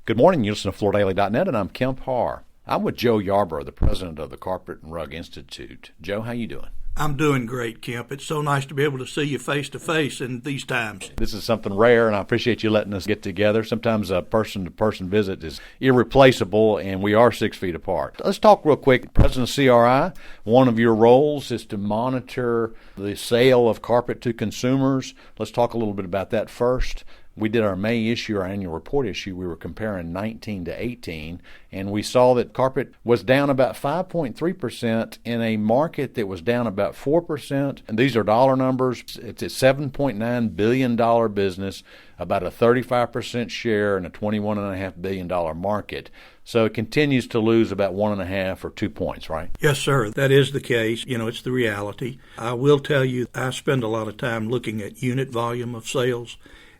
Good morning. You listen to FloorDaily.net, and I'm Kemp Harr. I'm with Joe Yarbrough, the president of the Carpet and Rug Institute. Joe, how you doing? I'm doing great, Kemp. It's so nice to be able to see you face to face in these times. This is something rare, and I appreciate you letting us get together. Sometimes a person-to-person visit is irreplaceable, and we are 6 feet apart. Let's talk real quick. President of CRI, one of your roles is to monitor the sale of carpet to consumers. Let's talk a little bit about that first. We did our May issue, our annual report issue. We were comparing 19 to 18, and we saw that carpet was down about 5.3% in a market that was down about 4%. And these are dollar numbers. It's a $7.9 billion business, about a 35% share in a $21.5 billion market. So it continues to lose about 1.5 or 2 points, right? Yes, sir. That is the case. It's the reality. I will tell you, I spend a lot of time looking at unit volume of sales.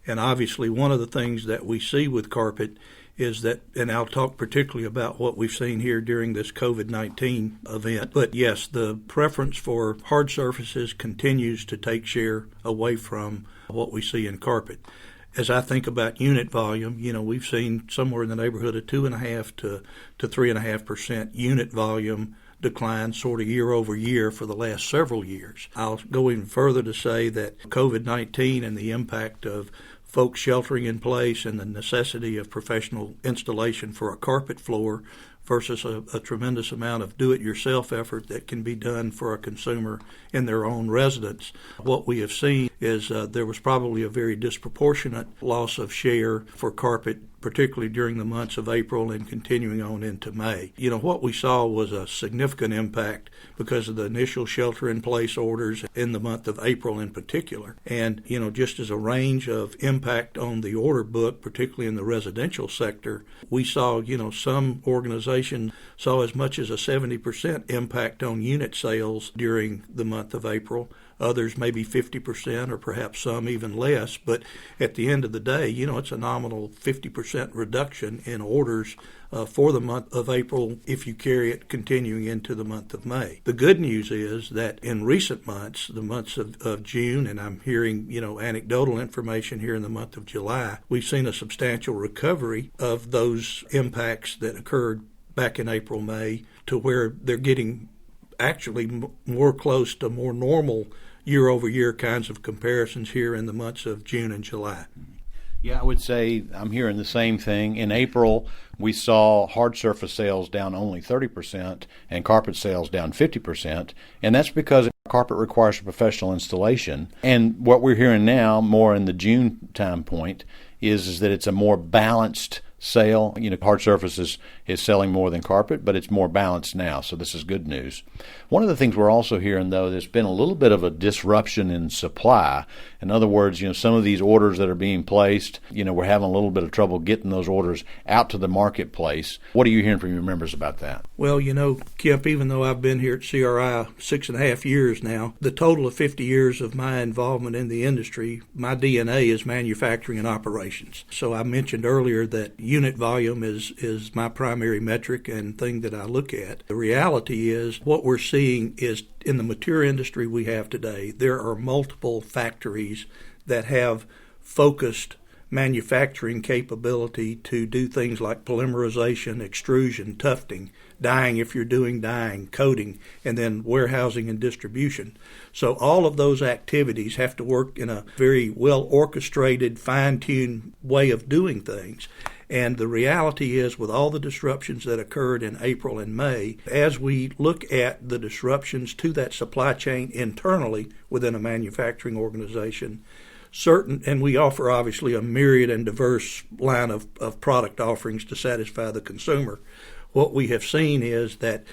And obviously, one of the things that we see with carpet is that, and I'll talk particularly about what we've seen here during this COVID-19 event, but yes, the preference for hard surfaces continues to take share away from what we see in carpet. As I think about unit volume, we've seen somewhere in the neighborhood of 2.5 to 3.5% unit volume decline sort of year over year for the last several years. I'll go even further to say that COVID-19 and the impact of folks sheltering in place and the necessity of professional installation for a carpet floor versus a tremendous amount of do-it-yourself effort that can be done for a consumer in their own residence. What we have seen is there was probably a very disproportionate loss of share for carpet, particularly during the months of April and continuing on into May. What we saw was a significant impact because of the initial shelter-in-place orders in the month of April in particular. And, just as a range of impact on the order book, particularly in the residential sector, we saw, some organizations saw as much as a 70% impact on unit sales during the month of April. Others maybe 50% or perhaps some even less. But at the end of the day, it's a nominal 50% reduction in orders for the month of April if you carry it continuing into the month of May. The good news is that in recent months, the months of June, and I'm hearing, anecdotal information here in the month of July, we've seen a substantial recovery of those impacts that occurred back in April, May, to where they're getting actually more close to more normal year-over-year kinds of comparisons here in the months of June and July. Yeah, I would say I'm hearing the same thing. In April, we saw hard surface sales down only 30% and carpet sales down 50%, and that's because carpet requires a professional installation. And what we're hearing now, more in the June time point, is that it's a more balanced sale. Hard surfaces is selling more than carpet, but it's more balanced now, so this is good news. One of the things we're also hearing, though, there's been a little bit of a disruption in supply. In other words, some of these orders that are being placed, we're having a little bit of trouble getting those orders out to the marketplace. What are you hearing from your members about that? Well, Kemp, even though I've been here at CRI 6.5 years now, the total of 50 years of my involvement in the industry, my DNA is manufacturing and operations. So I mentioned earlier that unit volume is my primary metric and thing that I look at. The reality is what we're seeing is in the mature industry we have today, there are multiple factories that have focused manufacturing capability to do things like polymerization, extrusion, tufting, dyeing if you're doing dyeing, coating, and then warehousing and distribution. So all of those activities have to work in a very well-orchestrated, fine-tuned way of doing things. And the reality is, with all the disruptions that occurred in April and May, as we look at the disruptions to that supply chain internally within a manufacturing organization, and we offer obviously a myriad and diverse line of product offerings to satisfy the consumer. What we have seen is that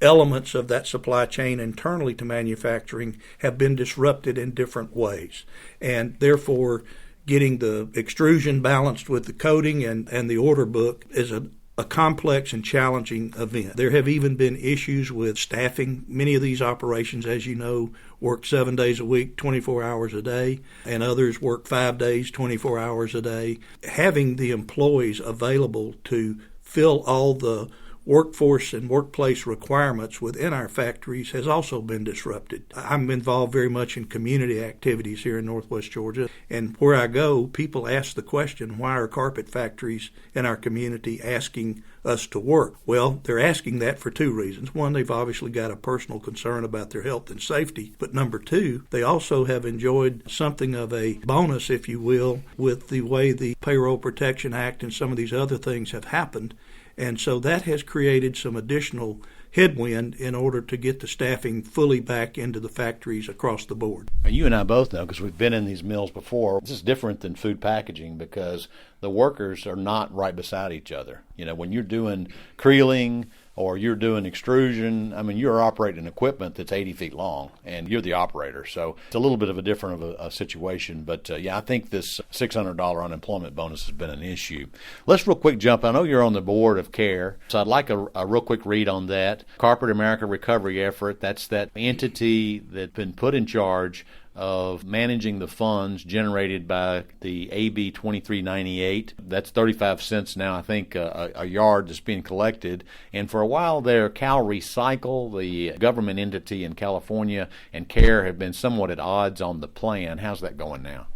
elements of that supply chain internally to manufacturing have been disrupted in different ways. And therefore, getting the extrusion balanced with the coating and the order book is a complex and challenging event. There have even been issues with staffing. Many of these operations, as you know, work 7 days a week, 24 hours a day, and others work 5 days, 24 hours a day. Having the employees available to fill all the workforce and workplace requirements within our factories has also been disrupted. I'm involved very much in community activities here in Northwest Georgia, and where I go, people ask the question, why are carpet factories in our community asking us to work? Well, they're asking that for two reasons. One, they've obviously got a personal concern about their health and safety, but number two, they also have enjoyed something of a bonus, if you will, with the way the Payroll Protection Act and some of these other things have happened. And so that has created some additional headwind in order to get the staffing fully back into the factories across the board. You and I both know, because we've been in these mills before, this is different than food packaging because the workers are not right beside each other. You know, when you're doing creeling or you're doing extrusion, I mean, you're operating equipment that's 80 feet long, and you're the operator. So it's a little bit of a different of a situation. But, yeah, I think this $600 unemployment bonus has been an issue. Let's real quick jump. I know you're on the board of CARE, so I'd like a real quick read on that. Carpet America Recovery Effort, that's that entity that's been put in charge of managing the funds generated by the AB 2398. That's 35 cents now, I think, a yard that's being collected. And for a while there, CalRecycle, the government entity in California, and CARE have been somewhat at odds on the plan. How's that going now?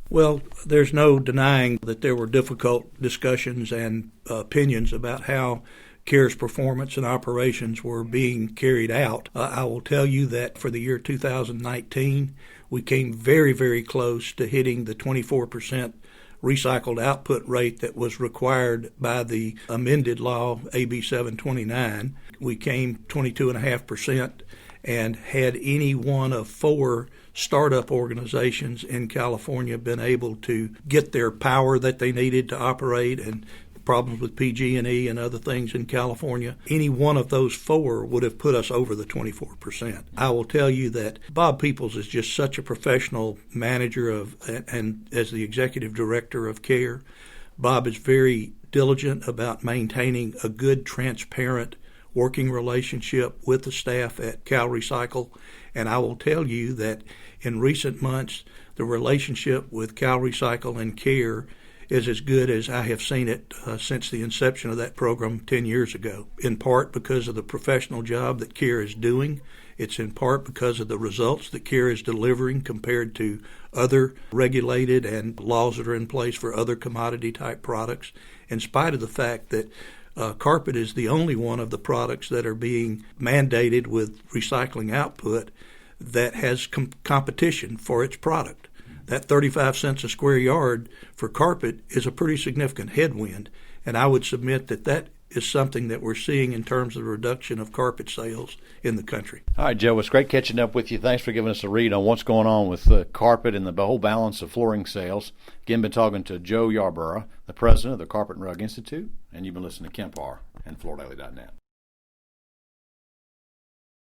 Well, there's no denying that there were difficult discussions and opinions about how CARE's performance and operations were being carried out. I will tell you that for the year 2019, we came very, very close to hitting the 24% recycled output rate that was required by the amended law, AB 729. We came 22.5% and had any one of four startup organizations in California been able to get their power that they needed to operate and problems with PG&E and other things in California, any one of those four would have put us over the 24%. I will tell you that Bob Peoples is just such a professional manager and as the executive director of CARE, Bob is very diligent about maintaining a good, transparent working relationship with the staff at CalRecycle. And I will tell you that in recent months, the relationship with CalRecycle and CARE is as good as I have seen it since the inception of that program 10 years ago, in part because of the professional job that CARE is doing. It's in part because of the results that CARE is delivering compared to other regulated and laws that are in place for other commodity-type products, in spite of the fact that carpet is the only one of the products that are being mandated with recycling output that has competition for its product. That 35 cents a square yard for carpet is a pretty significant headwind, and I would submit that that is something that we're seeing in terms of the reduction of carpet sales in the country. All right, Joe, it's great catching up with you. Thanks for giving us a read on what's going on with carpet and the whole balance of flooring sales. Again, been talking to Joe Yarbrough, the president of the Carpet and Rug Institute, and you've been listening to Kemp Harr and FloorDaily.net.